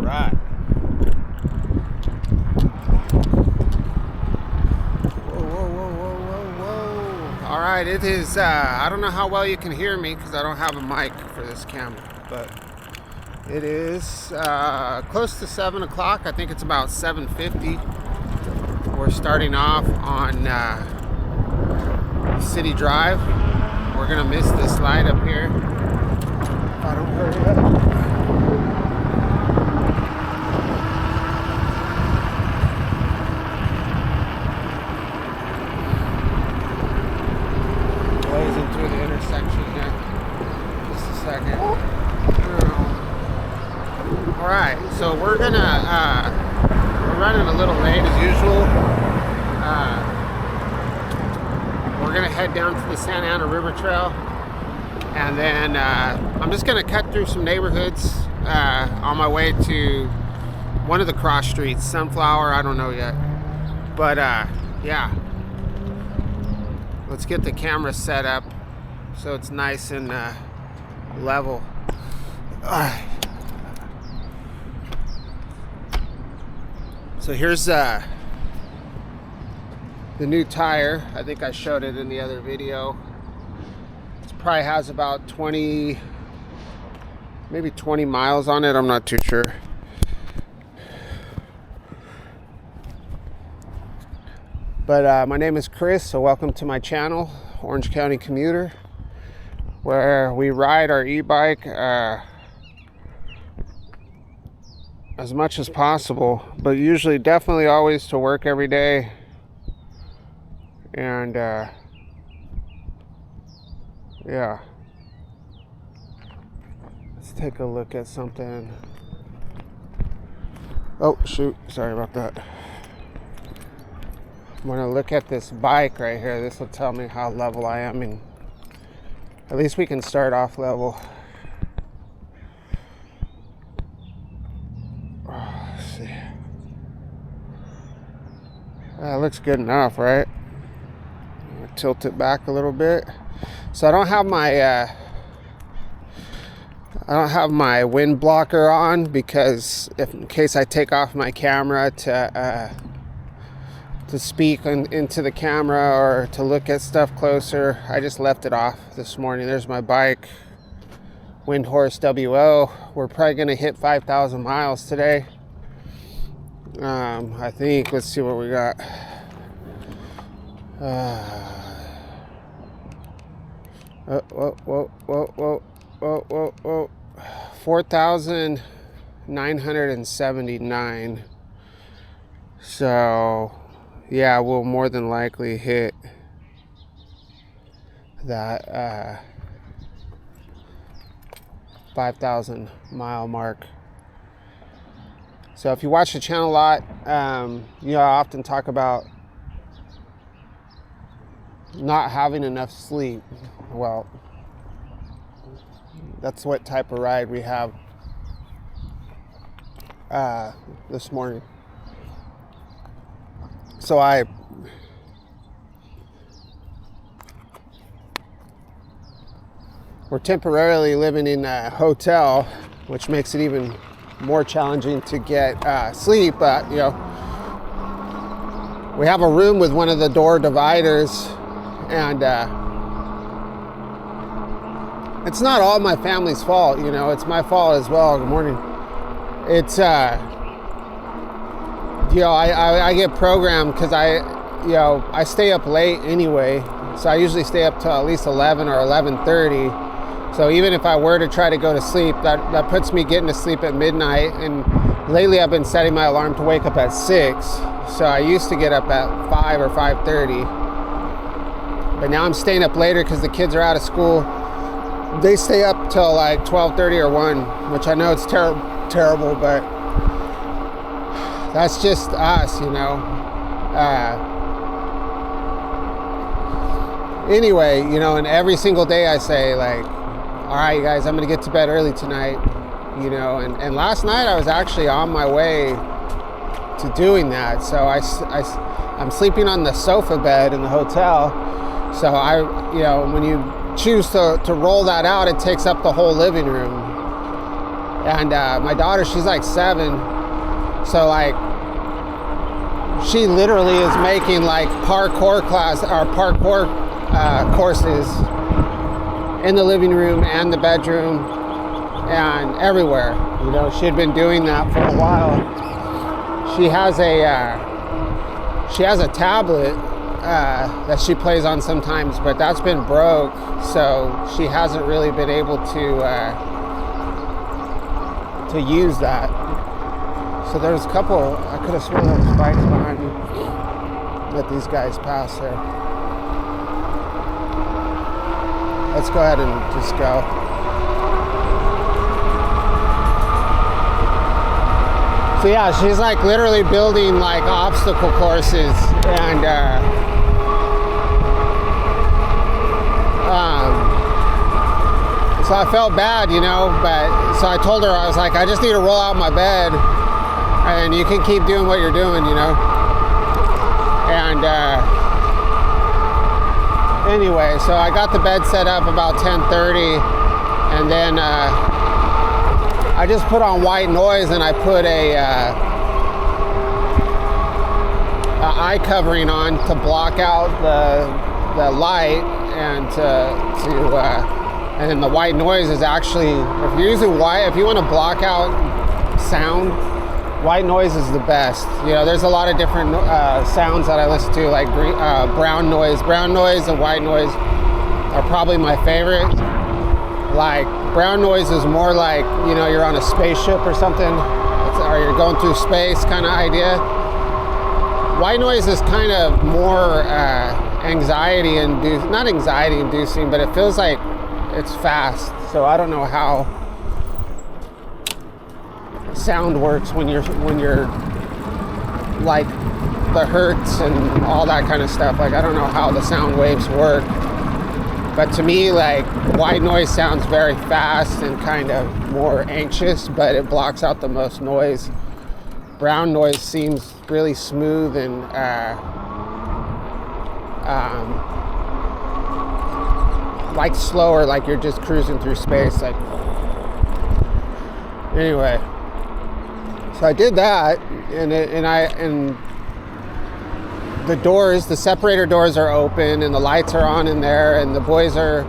right. Whoa. All right, it is, I don't know how well you can hear me because I don't have a mic for this camera, but it is close to 7 o'clock. I think it's about 7:50. We're starting off on City Drive. We're gonna miss this light up here if I don't hurry up. Blazing through the intersection here. Just a second. All right, so we're running a little late as usual. We're gonna head down to the Santa Ana River Trail, and then I'm just gonna cut through some neighborhoods on my way to one of the cross streets, Sunflower, I don't know yet, but yeah, let's get the camera set up so it's nice and level. So here's the new tire. I think I showed it in the other video. It probably has about 20, maybe 20 miles on it. I'm not too sure. But my name is Chris, so welcome to my channel, Orange County Commuter, where we ride our e-bike as much as possible, but usually definitely always to work every day. And yeah, let's take a look at something. Oh shoot, sorry about that. I'm gonna look at this bike right here. This will tell me how level I am, and at least we can start off level. Let's see. That looks good enough, right? Tilt it back a little bit. So I don't have my wind blocker on, because in case I take off my camera to speak into the camera or to look at stuff closer, I just left it off this morning. There's my bike, Windhorse WO. We're probably gonna hit 5,000 miles today. I think, let's see what we got. 4,979. So yeah, we'll more than likely hit that 5,000 mile mark. So if you watch the channel a lot, I often talk about not having enough sleep. Well, that's what type of ride we have this morning. So we're temporarily living in a hotel, which makes it even more challenging to get sleep. But we have a room with one of the door dividers, and it's not all my family's fault, it's my fault as well. Good morning. It's I get programmed because I stay up late anyway, so I usually stay up till at least 11 or 11:30. So even if I were to try to go to sleep, that puts me getting to sleep at midnight. And lately I've been setting my alarm to wake up at 6. So I used to get up at 5 or 5:30. But now I'm staying up later because the kids are out of school. They stay up till like 12:30 or 1, which I know it's terrible, but that's just us, Anyway, and every single day I say, like, all right, you guys, I'm gonna get to bed early tonight, and last night I was actually on my way to doing that. So I'm sleeping on the sofa bed in the hotel. So when you choose to roll that out, it takes up the whole living room. And my daughter, she's like 7, so like she literally is making like parkour courses in the living room and the bedroom and everywhere. You know, she had been doing that for a while. She has a tablet that she plays on sometimes, but that's been broke, so she hasn't really been able to use that. So there's a couple, I could have sworn there was bikes behind me. Let these guys pass there. Let's go ahead and just go. So yeah, she's like literally building like obstacle courses, and so I felt bad, you know, but so I told her, I was like, I just need to roll out my bed and you can keep doing what you're doing, you know. And anyway, so I got the bed set up about 10:30, and then I just put on white noise, and I put a eye covering on to block out the light, and and then the white noise is actually, if you're using white, if you want to block out sound, white noise is the best. You know, there's a lot of different sounds that I listen to, like brown noise. Brown noise and white noise are probably my favorite. Like brown noise is more like, you know, you're on a spaceship or something, or you're going through space kind of idea. White noise is kind of more anxiety inducing, not anxiety inducing, but it feels like it's fast. So I don't know how sound works when you're like the hertz and all that kind of stuff. Like I don't know how the sound waves work, but to me, like, white noise sounds very fast and kind of more anxious, but it blocks out the most noise. Brown noise seems really smooth and like slower, like you're just cruising through space. Like, anyway, so I did that, and the doors, the separator doors are open, and the lights are on in there, and the boys are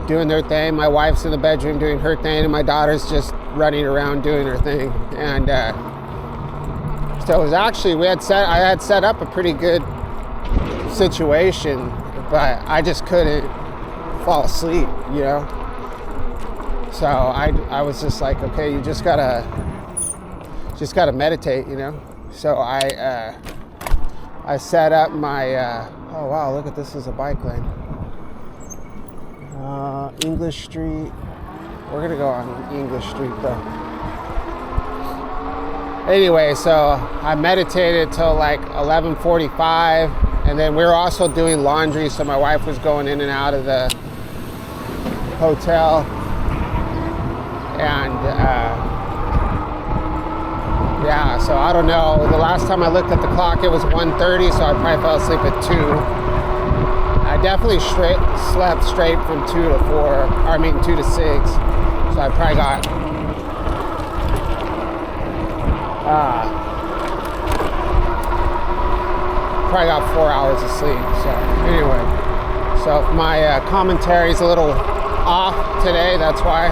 doing their thing. My wife's in the bedroom doing her thing, and my daughter's just running around doing her thing. And so it was actually, I had set up a pretty good situation, but I just couldn't fall asleep, you know. So I was just like, okay, you just gotta meditate, you know. So I set up my oh wow, look at this, is a bike lane. English Street. We're gonna go on English Street though. Anyway, so I meditated till like 11:45, and then we were also doing laundry, so my wife was going in and out of the hotel, and yeah, so I don't know. The last time I looked at the clock, it was 1:30, so I probably fell asleep at 2. I definitely slept straight from 2 to 6. So I probably got probably got 4 hours of sleep. So anyway, so if my commentary is a little off today, that's why.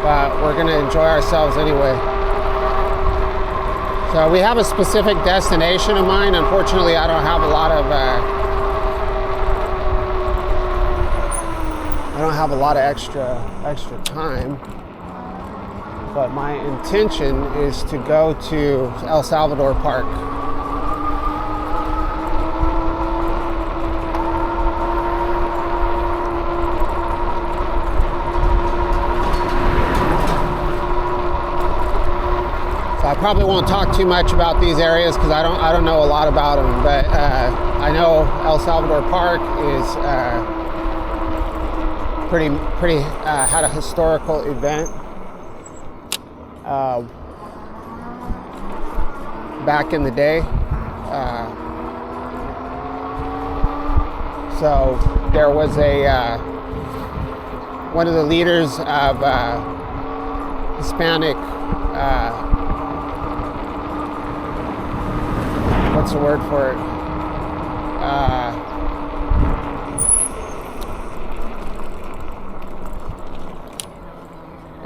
But we're gonna enjoy ourselves anyway. So we have a specific destination in mind. Unfortunately, I don't have a lot of extra time. But my intention is to go to El Salvador Park. I probably won't talk too much about these areas because I don't know a lot about them, but I know El Salvador Park is pretty had a historical event back in the day. So there was one of the leaders of Hispanic, what's the word for it?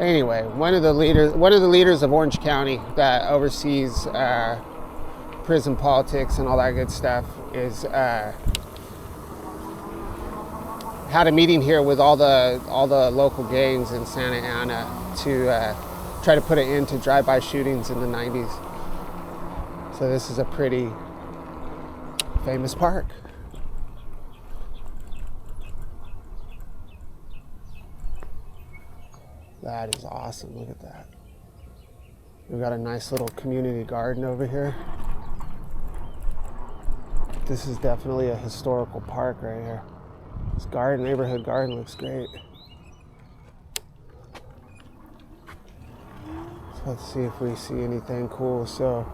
Anyway, one of the leaders of Orange County that oversees prison politics and all that good stuff is had a meeting here with all the local gangs in Santa Ana to try to put an end to drive-by shootings in the 90s. So this is a pretty famous park. That is awesome. Look at that. We've got a nice little community garden over here. This is definitely a historical park right here. This neighborhood garden looks great. So let's see if we see anything cool. So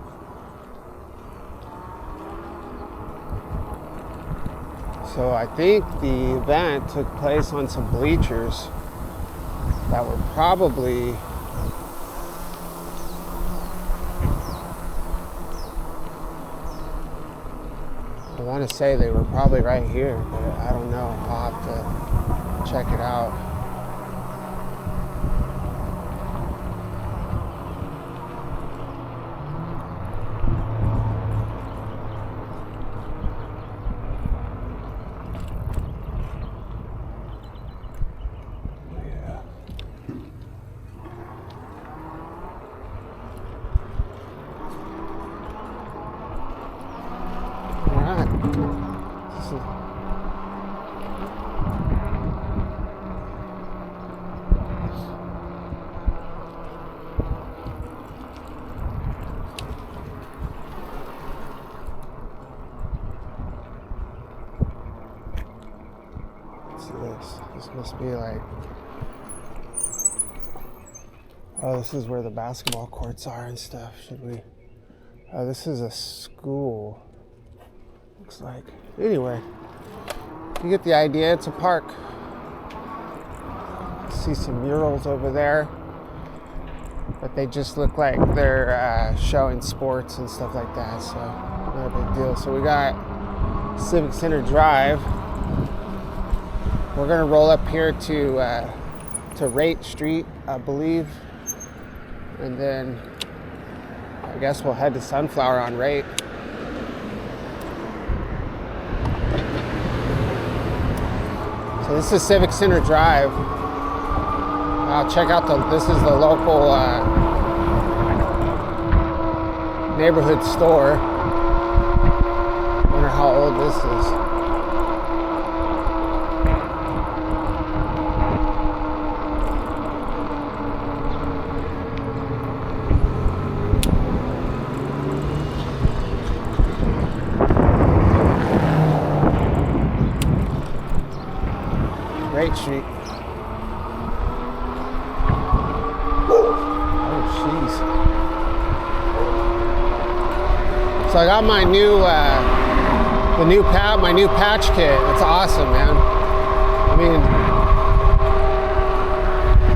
I think the event took place on some bleachers that were probably I want to say they were probably right here, but I don't know. I'll have to check it out. This must be like, oh, this is where the basketball courts are and stuff. Should we? Oh, this is a school. Looks like. Anyway, you get the idea. It's a park. See some murals over there, but they just look like they're showing sports and stuff like that. So not a big deal. So we got Civic Center Drive. We're gonna roll up here to Rate Street, I believe, and then I guess we'll head to Sunflower on Rate. So this is Civic Center Drive. I'll check out this is the local neighborhood store. Wonder how old this is. Rate Street. Oh, jeez. So I got my new, my new patch kit. It's awesome, man. I mean,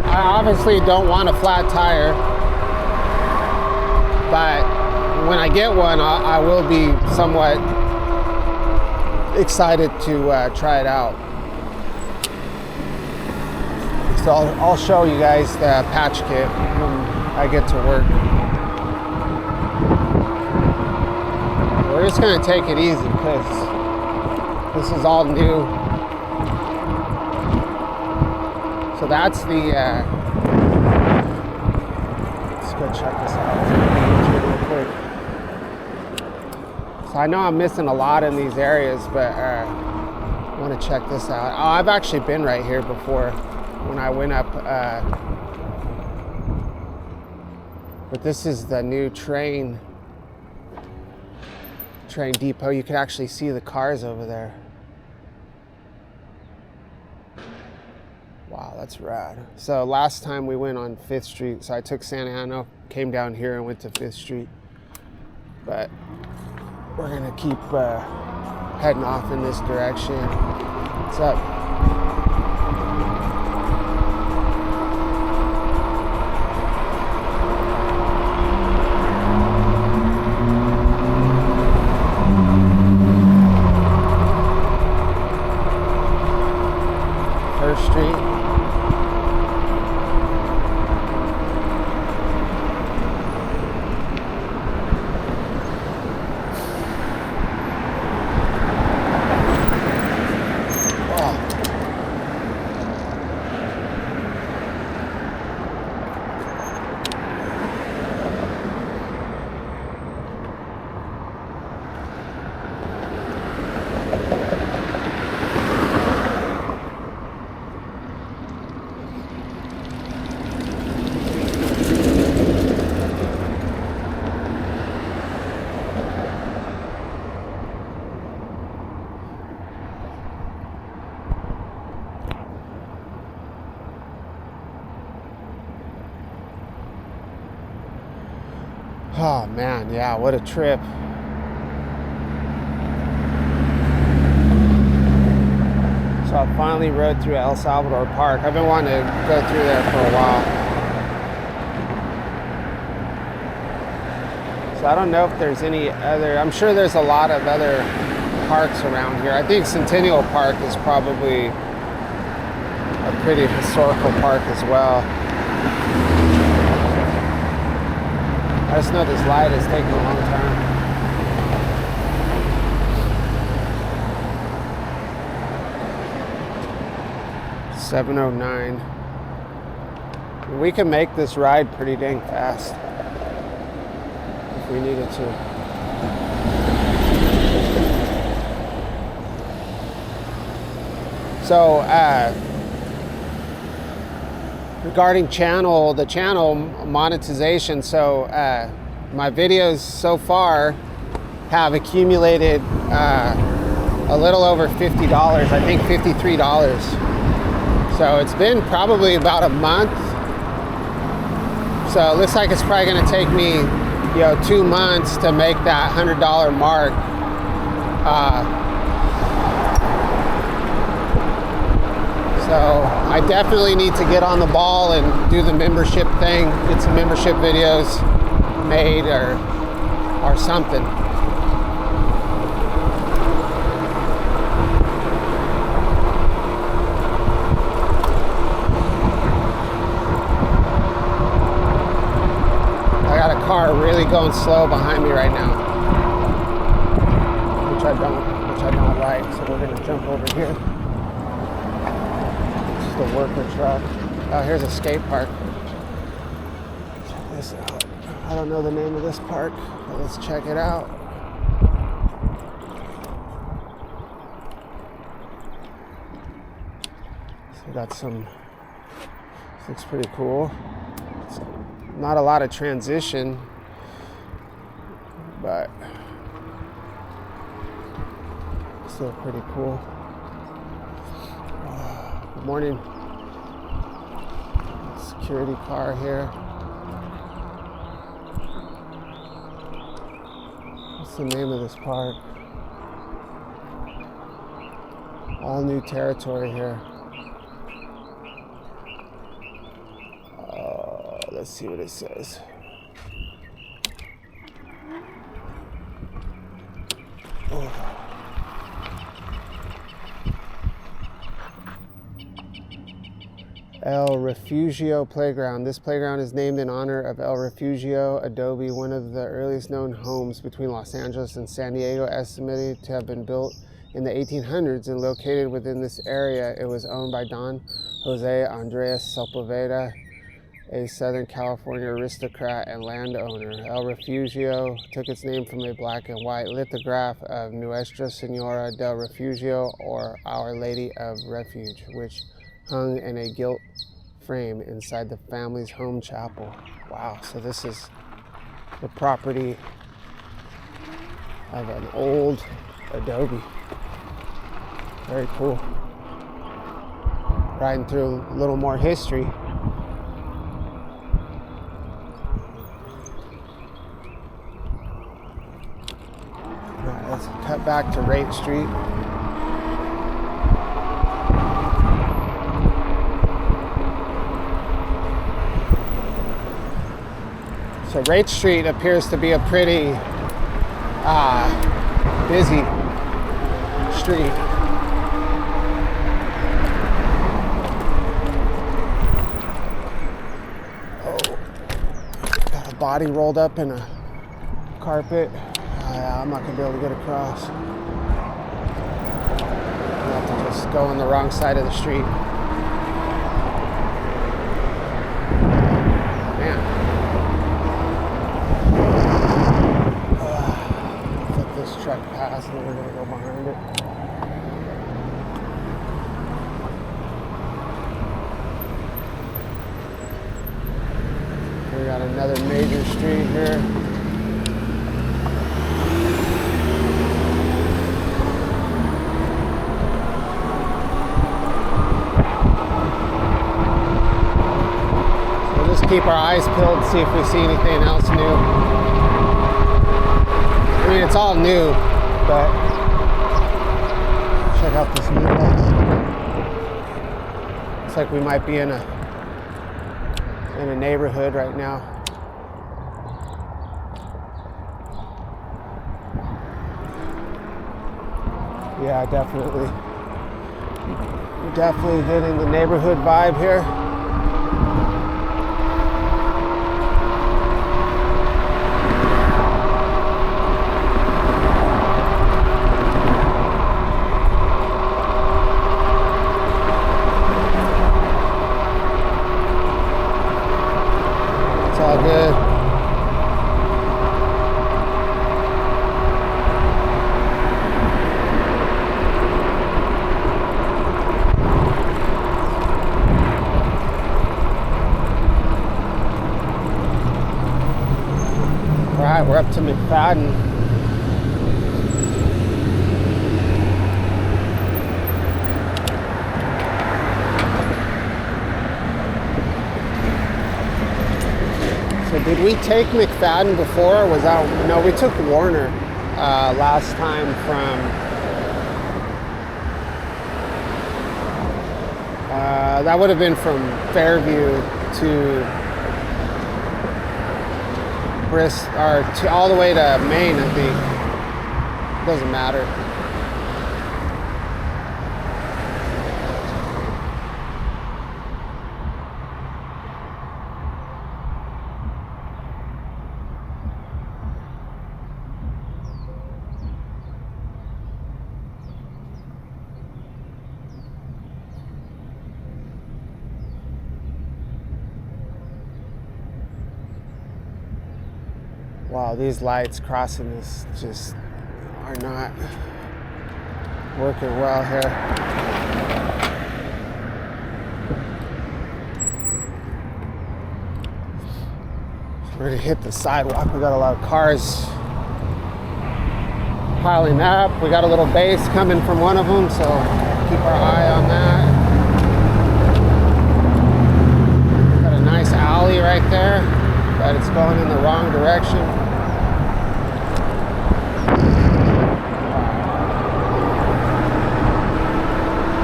I obviously don't want a flat tire, but when I get one, I will be somewhat excited to try it out. So I'll show you guys the patch kit when I get to work. We're just gonna take it easy because this is all new. So that's the, let's go check this out real quick. So I know I'm missing a lot in these areas, but I wanna check this out. Oh, I've actually been right here before. When I went up, but this is the new train depot. You can actually see the cars over there. Wow, that's rad. So last time we went on 5th Street, so I took Santa Ana, came down here and went to 5th Street. But we're gonna keep heading off in this direction. What's up? Oh man, yeah, what a trip. So I finally rode through El Salvador Park. I've been wanting to go through there for a while. So I don't know if there's any other, I'm sure there's a lot of other parks around here. I think Centennial Park is probably a pretty historical park as well. I just know this light is taking a long time. $7:09. We can make this ride pretty dang fast if we needed to. So, regarding the channel monetization, so my videos so far have accumulated a little over $50, I think $53. So it's been probably about a month. So it looks like it's probably gonna take me, 2 months to make that $100 mark. So I definitely need to get on the ball and do the membership thing, get some membership videos made or something. I got a car really going slow behind me right now, which I don't like. So we're gonna jump over here. The worker truck. Oh, here's a skate park. Check this out. I don't know the name of this park, but let's check it out. So we got some, this looks pretty cool. It's not a lot of transition, but still pretty cool. Good morning. Security car here. What's the name of this park? All new territory here. Let's see what it says. Oh. El Refugio Playground. This playground is named in honor of El Refugio Adobe, one of the earliest known homes between Los Angeles and San Diego, estimated to have been built in the 1800s and located within this area. It was owned by Don Jose Andres Sepulveda, a Southern California aristocrat and landowner. El Refugio took its name from a black and white lithograph of Nuestra Senora del Refugio, or Our Lady of Refuge, which hung in a gilt frame inside the family's home chapel. Wow, so this is the property of an old adobe. Very cool. Riding through a little more history. All right, let's cut back to Rate Street. So Rate Street appears to be a pretty busy street. Oh, got a body rolled up in a carpet. I'm not gonna be able to get across. I'll have to just go on the wrong side of the street. Truck pass and then we're going to go behind it. We got another major street here. So we'll just keep our eyes peeled to see if we see anything else new. mean, it's all new, but check out this new one. Looks like we might be in a neighborhood right now. Yeah, definitely. We're definitely hitting the neighborhood vibe here. It's all good. Alright, we're up to McFadden. So did we take McFadden before, or was that, no, we took Warner last time from, that would have been from Fairview to or to all the way to Maine, I think. Doesn't matter. Wow, these lights crossing this just are not working well here. We're gonna hit the sidewalk. We got a lot of cars piling up. We got a little base coming from one of them, so keep our eye on that. Got a nice alley right there, but it's going in the wrong direction.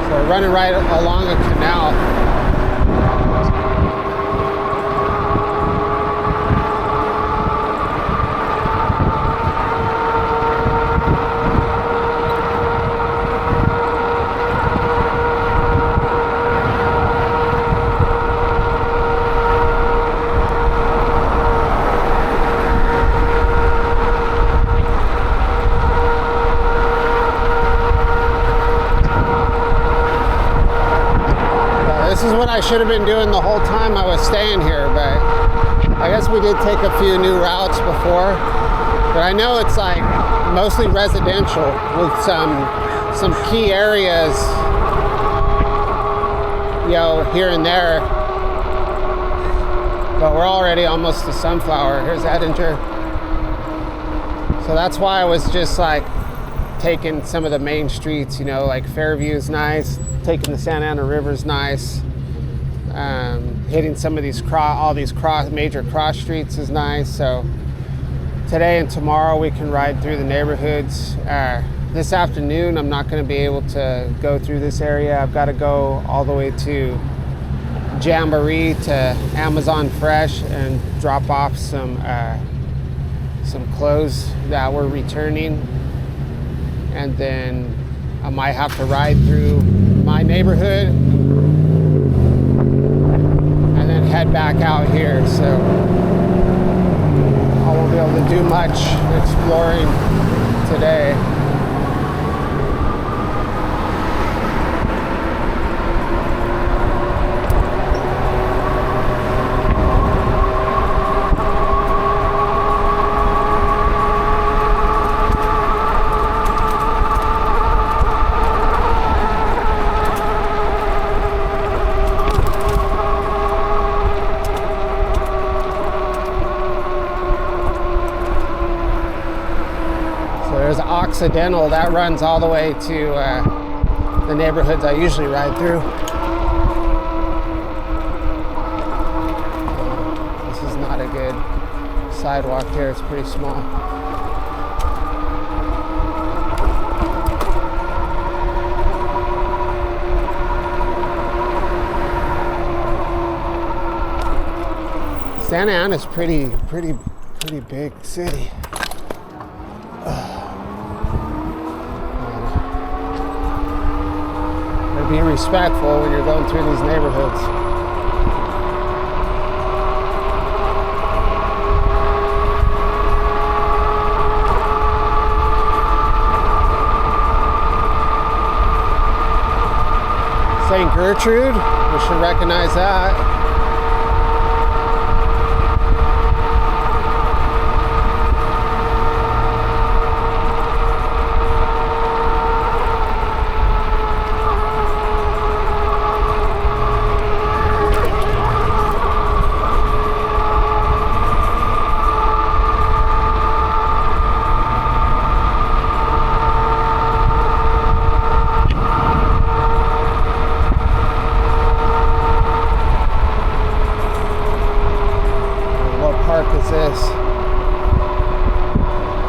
So we're running right along a canal. This is what I should have been doing the whole time I was staying here, but I guess we did take a few new routes before. But I know it's like mostly residential with some key areas, you know, here and there. But we're already almost to Sunflower. Here's Edinger. So that's why I was just like taking some of the main streets, you know, like Fairview's nice, taking the Santa Ana River's nice. Hitting some of these major cross streets is nice. So today and tomorrow we can ride through the neighborhoods. This afternoon I'm not going to be able to go through this area. I've got to go all the way to Jamboree to Amazon Fresh and drop off some clothes that we're returning, and then I might have to ride through my neighborhood and then head back out here. So I won't be able to do much exploring today. Occidental, that runs all the way to the neighborhoods I usually ride through. This is not a good sidewalk here, it's pretty small. Santa Ana's pretty big city. Gotta be respectful when you're going through these neighborhoods. St. Gertrude, we should recognize that.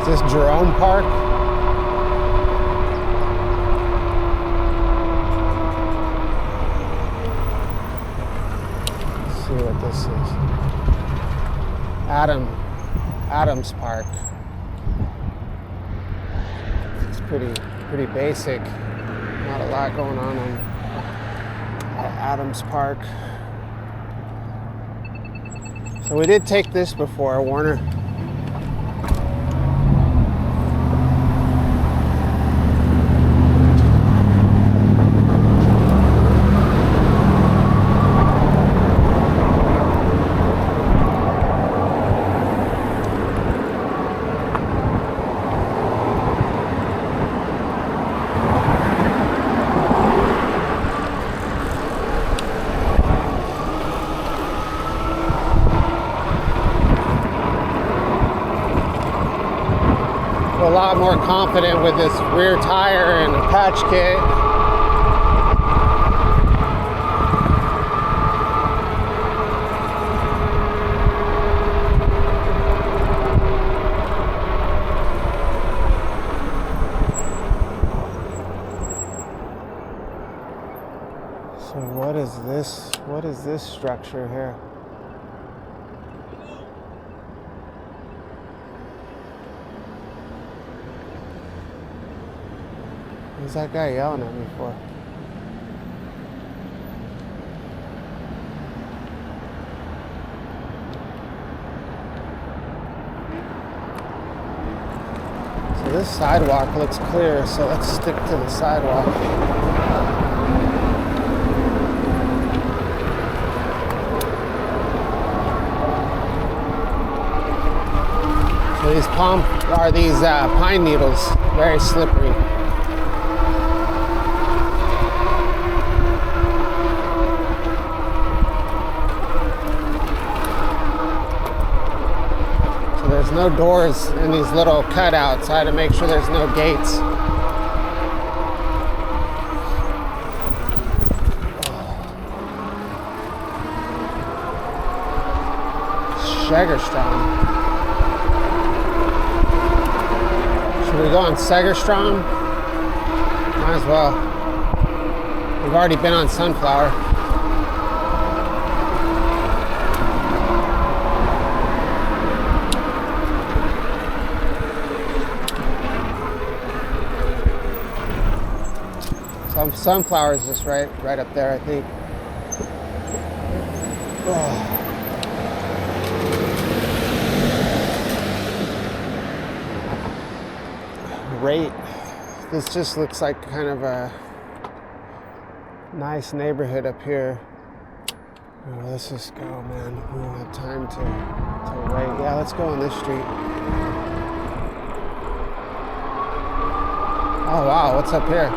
Is this Jerome Park? Let's see what this is. Adams Park. It's pretty basic. Not a lot going on at Adams Park. So we did take this before, Warner. A lot more confident with this rear tire and a patch kit. So what is this? What is this structure here? What's that guy yelling at me for? So this sidewalk looks clear, so let's stick to the sidewalk. So these pine needles, very slippery. There's no doors in these little cutouts. I had to make sure there's no gates. Segerstrom. Should we go on Segerstrom? Might as well. We've already been on Sunflower. Sunflower is just right up there, I think. Oh. Great. This just looks like kind of a nice neighborhood up here. Oh, let's just go, man. We don't have time to wait. Yeah, let's go on this street. Oh wow, what's up here?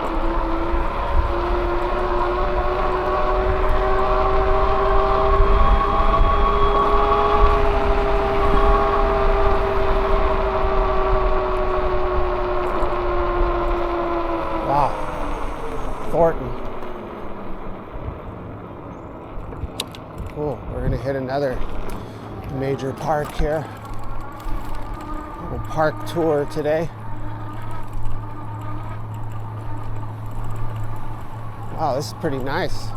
Thornton. Cool. We're gonna hit another major park here. A little park tour today. Wow, this is pretty nice.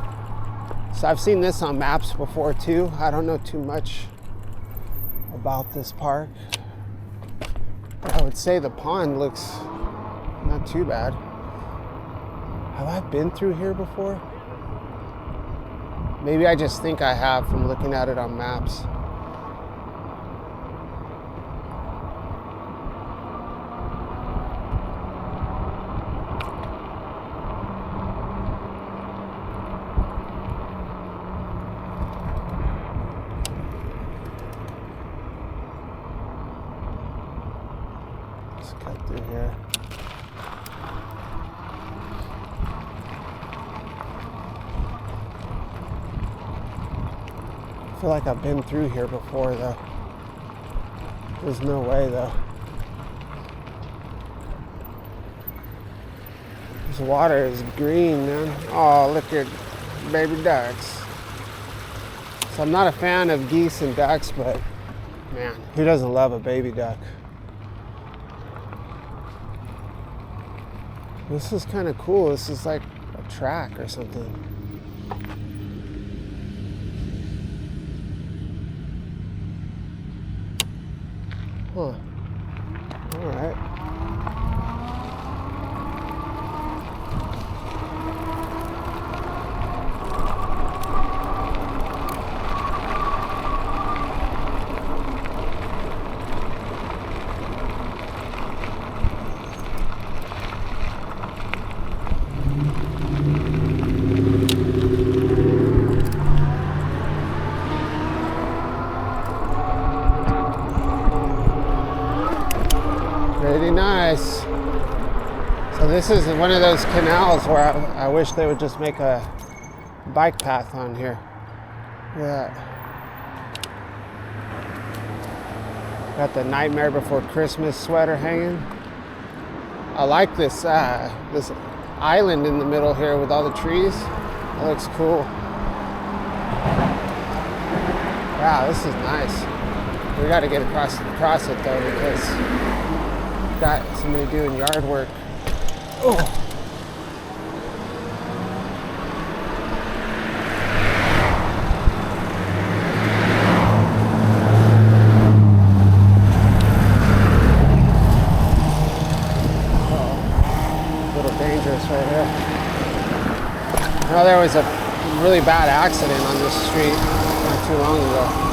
So I've seen this on maps before too. I don't know too much about this park. I would say the pond looks not too bad. Have I been through here before? Maybe I just think I have from looking at it on maps. Let's cut through here. I feel like I've been through here before though. There's no way though. This water is green, man. Oh, look at baby ducks. So I'm not a fan of geese and ducks, but man, who doesn't love a baby duck? This is kind of cool. This is like a track or something. Huh. All right. Pretty nice. So this is one of those canals where I wish they would just make a bike path on here. Look at that. Got the Nightmare Before Christmas sweater hanging. I like this this island in the middle here with all the trees. It looks cool. Wow, this is nice. We got to get across it though, because got somebody doing yard work. Oh. A little dangerous right here. I know there was a really bad accident on this street not too long ago.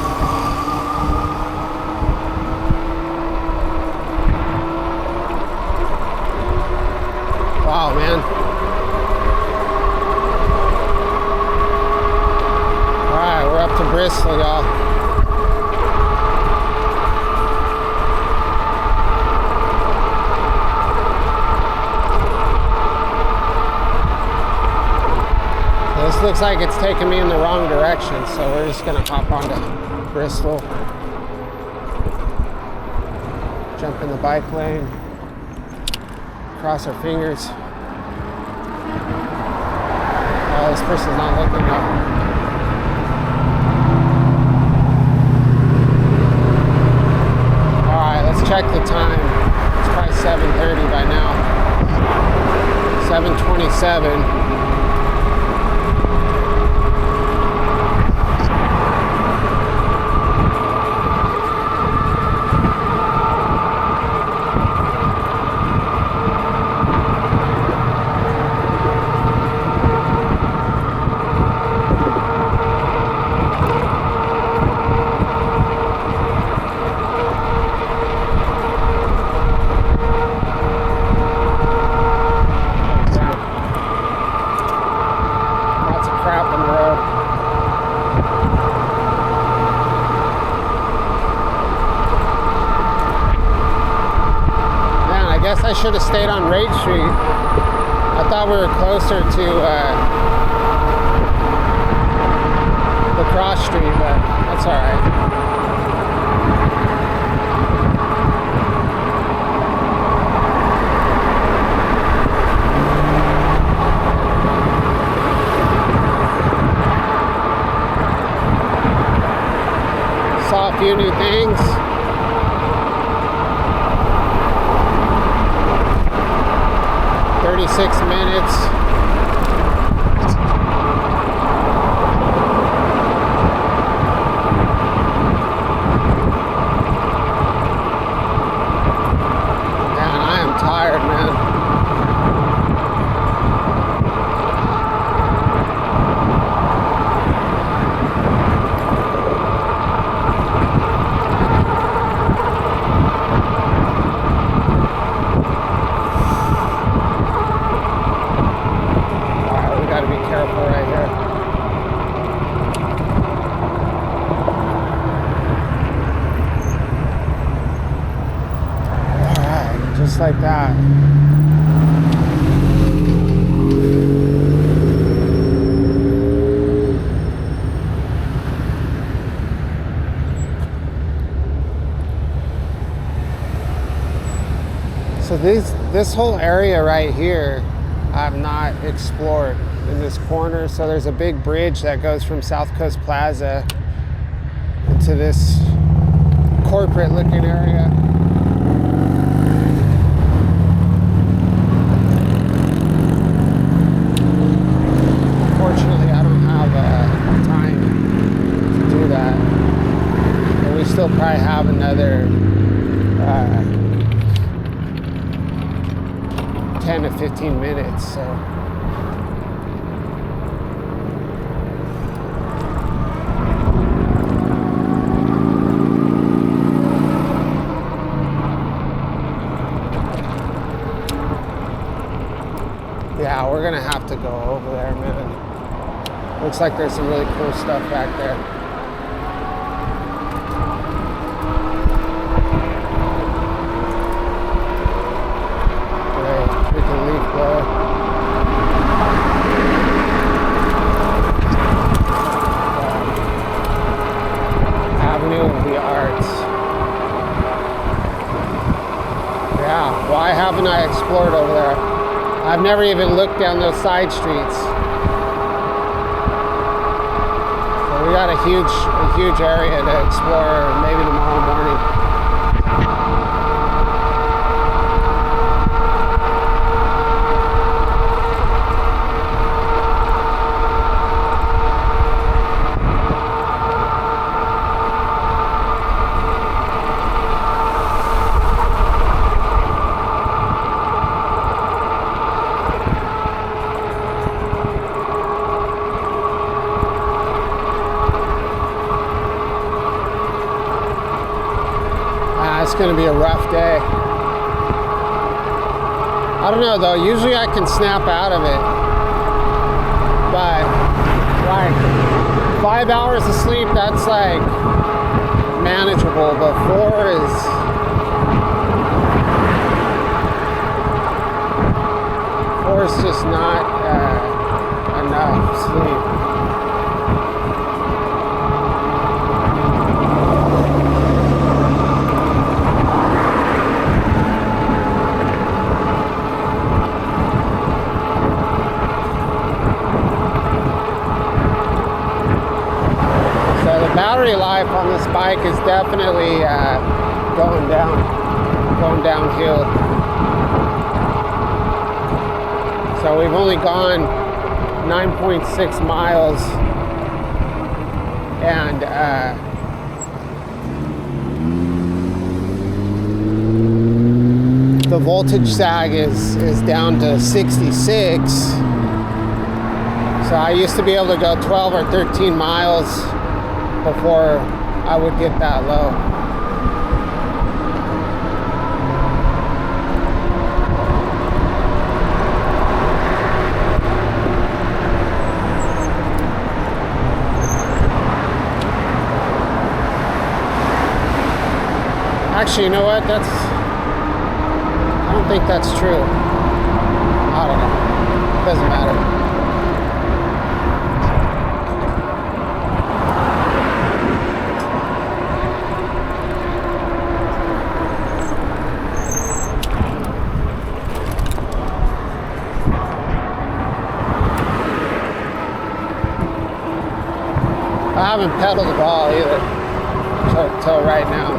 Wow, man. All right, we're up to Bristol, y'all. This looks like it's taking me in the wrong direction, so we're just gonna hop onto Bristol. Jump in the bike lane. Cross our fingers. Oh, this person's not looking up. Alright, let's check the time. It's probably 7:30 by now. 7:27. I should have stayed on Raid Street. I thought we were closer to the cross street, but that's all right. Saw a few new things. 36 minutes. Just like that. So this whole area right here, I have not explored in this corner. So there's a big bridge that goes from South Coast Plaza into this corporate looking area. Unfortunately, I don't have time to do that. But we still probably have another 10 to 15 minutes, so. Yeah, we're gonna have to go over there, man. Looks like there's some really cool stuff back there. Avenue of the Arts. Yeah, why haven't I explored over there? I've never even looked down those side streets. So we got a huge area to explore maybe tomorrow morning. It's going to be a rough day. I don't know though, usually I can snap out of it, but like 5 hours of sleep, that's like manageable, but 4 is just not enough sleep. Battery life on this bike is definitely going downhill. So we've only gone 9.6 miles, and the voltage sag is down to 66. So I used to be able to go 12 or 13 miles before I would get that low. Actually, you know what? I don't think that's true. I don't know. Doesn't matter. I haven't pedaled at all either till right now.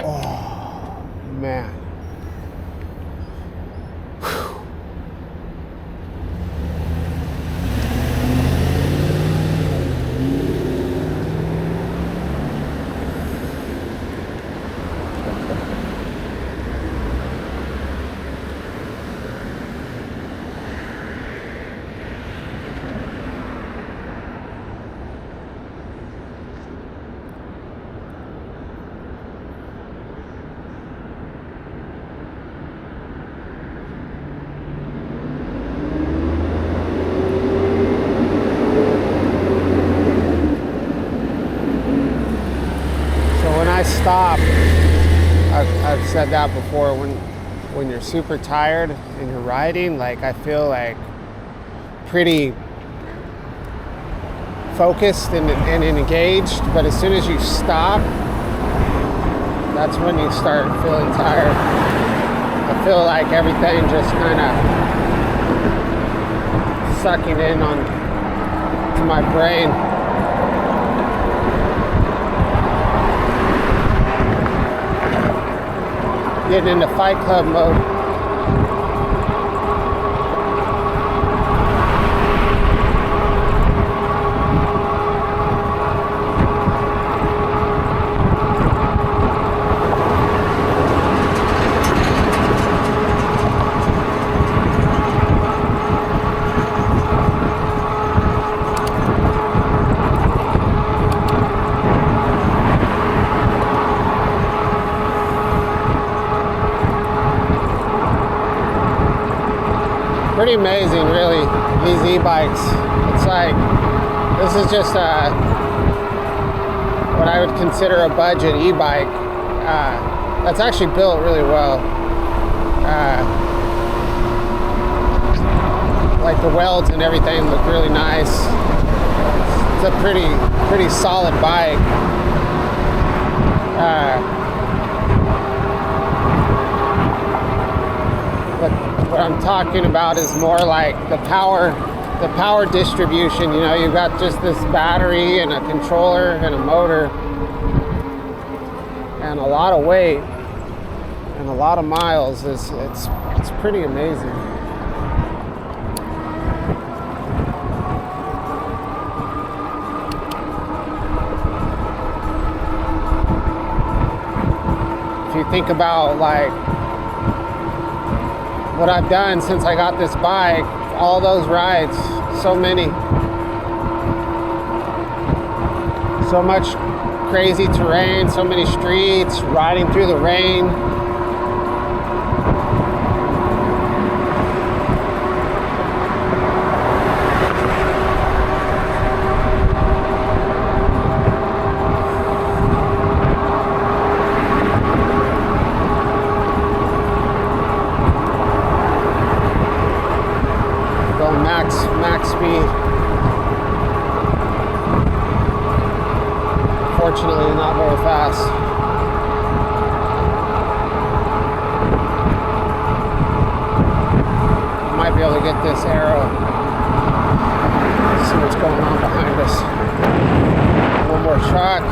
Oh, man. stop, I've said that before, when you're super tired and you're riding, like I feel like pretty focused and engaged, but as soon as you stop, that's when you start feeling tired. I feel like everything just kind of sucking in on to my brain. Getting into Fight Club mode. Pretty amazing, really, these e-bikes. It's like, this is just what I would consider a budget e-bike. That's actually built really well. Like the welds and everything look really nice. It's a pretty solid bike. What I'm talking about is more like the power distribution. You know, you've got just this battery and a controller and a motor and a lot of weight and a lot of miles. It's pretty amazing. If you think about like what I've done since I got this bike, all those rides, so many, so much crazy terrain, so many streets, riding through the rain. Max speed. Fortunately, not very fast. I might be able to get this arrow. See what's going on behind us. One more truck.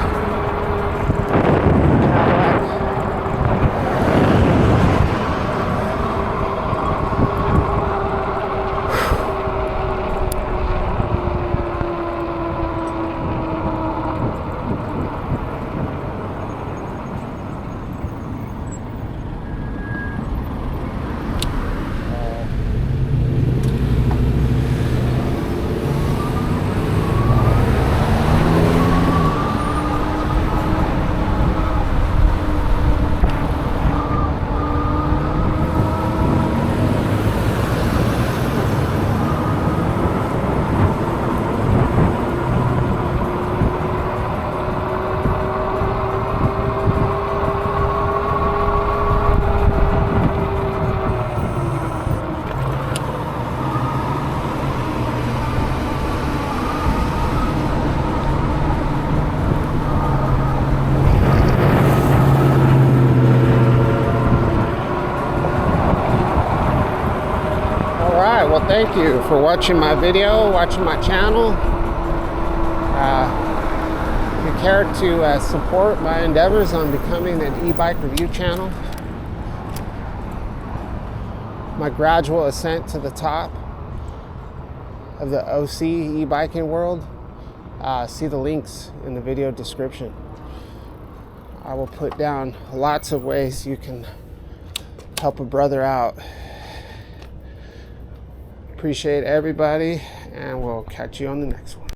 Well, thank you for watching my video, watching my channel. If you care to support my endeavors on becoming an e-bike review channel, my gradual ascent to the top of the OC e-biking world, see the links in the video description. I will put down lots of ways you can help a brother out. Appreciate everybody, and we'll catch you on the next one.